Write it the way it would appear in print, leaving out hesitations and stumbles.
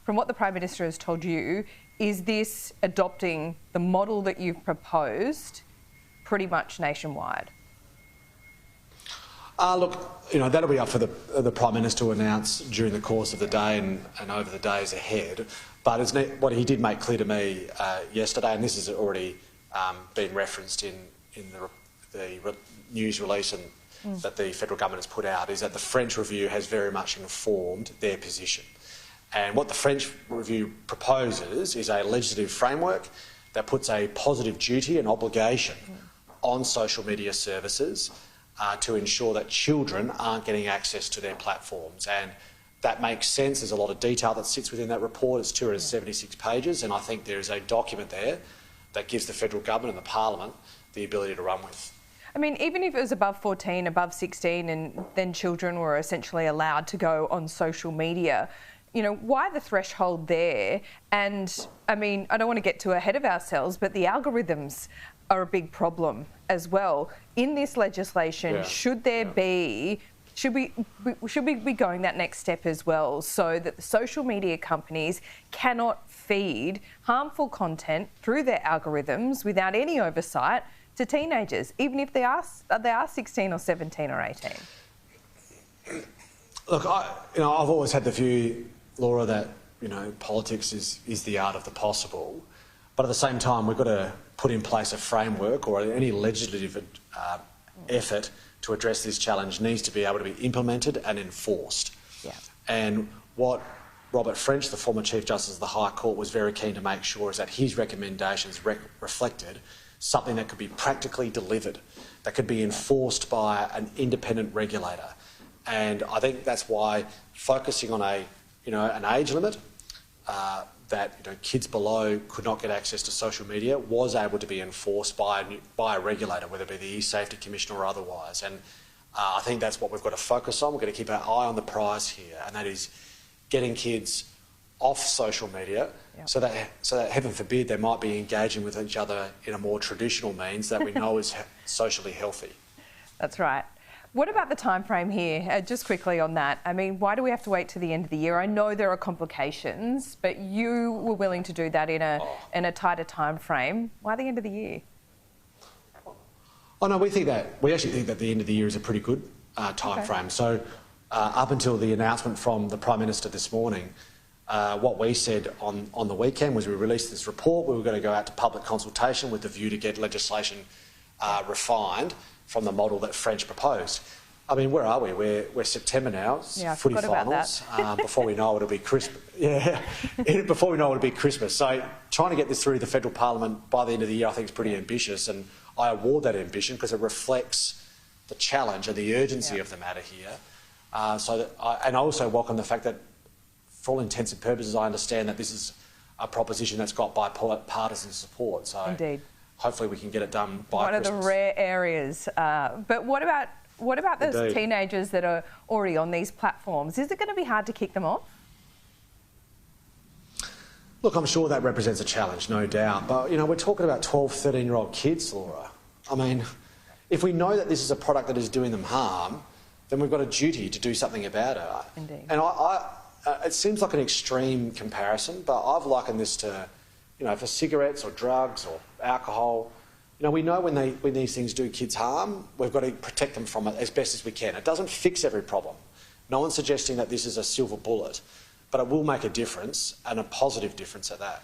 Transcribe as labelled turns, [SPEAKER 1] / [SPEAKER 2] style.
[SPEAKER 1] from what the Prime Minister has told you, is this adopting the model that you've proposed pretty much nationwide?
[SPEAKER 2] Look, that'll be up for the Prime Minister to announce during the course of the day and over the days ahead. But what he did make clear to me yesterday, and this has already been referenced in the news release that the federal government has put out, is that the French review has very much informed their position. And what the French review proposes is a legislative framework that puts a positive duty and obligation on social media services to ensure that children aren't getting access to their platforms. And that makes sense. There's a lot of detail that sits within that report. It's 276 pages, and I think there is a document there that gives the federal government and the parliament the ability to run with.
[SPEAKER 1] I mean, even if it was above 14, above 16, and then children were essentially allowed to go on social media, why the threshold there? And, I mean, I don't want to get too ahead of ourselves, but the algorithms are a big problem as well. In this legislation, should we be going that next step as well, so that the social media companies cannot feed harmful content through their algorithms without any oversight to teenagers, even if they are 16 or 17 or 18?
[SPEAKER 2] Look, I've always had the view, Laura, that politics is the art of the possible, but at the same time we've got to put in place a framework, or any legislative effort to address this challenge needs to be able to be implemented and enforced.
[SPEAKER 1] Yeah.
[SPEAKER 2] And what Robert French, the former Chief Justice of the High Court, was very keen to make sure is that his recommendations reflected something that could be practically delivered, that could be enforced by an independent regulator. And I think that's why focusing on an age limit that kids below could not get access to social media was able to be enforced by a regulator, whether it be the E-Safety Commission or otherwise. And I think that's what we've got to focus on. We've got to keep our eye on the prize here, and that is getting kids off social media, so that heaven forbid they might be engaging with each other in a more traditional means that we know is socially healthy.
[SPEAKER 1] That's right. What about the time frame here? Just quickly on that. I mean, why do we have to wait to the end of the year? I know there are complications, but you were willing to do that in a tighter time frame. Why the end of the year?
[SPEAKER 2] Oh no, we actually think that the end of the year is a pretty good time frame. So up until the announcement from the Prime Minister this morning, what we said on the weekend was we released this report. We were going to go out to public consultation with the view to get legislation refined from the model that French proposed. I mean, where are we? We're September now.
[SPEAKER 1] Yeah,
[SPEAKER 2] footy finals. Before we know it, it'll be Christmas. Yeah, before we know it, it'll be Christmas. So trying to get this through the federal parliament by the end of the year, I think, is pretty ambitious, and I award that ambition because it reflects the challenge and the urgency of the matter here. And I also welcome the fact that, for all intents and purposes, I understand that this is a proposition that's got bipartisan support. So
[SPEAKER 1] indeed,
[SPEAKER 2] hopefully we can get it done by Christmas.
[SPEAKER 1] One of the rare areas. But what about those teenagers that are already on these platforms? Is it going to be hard to kick them off?
[SPEAKER 2] Look, I'm sure that represents a challenge, no doubt. But, we're talking about 12, 13-year-old kids, Laura. I mean, if we know that this is a product that is doing them harm, then we've got a duty to do something about it.
[SPEAKER 1] Indeed.
[SPEAKER 2] And it seems like an extreme comparison, but I've likened this to, for cigarettes or drugs or alcohol. We know when these things do kids harm, we've got to protect them from it as best as we can. It doesn't fix every problem. No one's suggesting that this is a silver bullet, but it will make a difference, and a positive difference at that.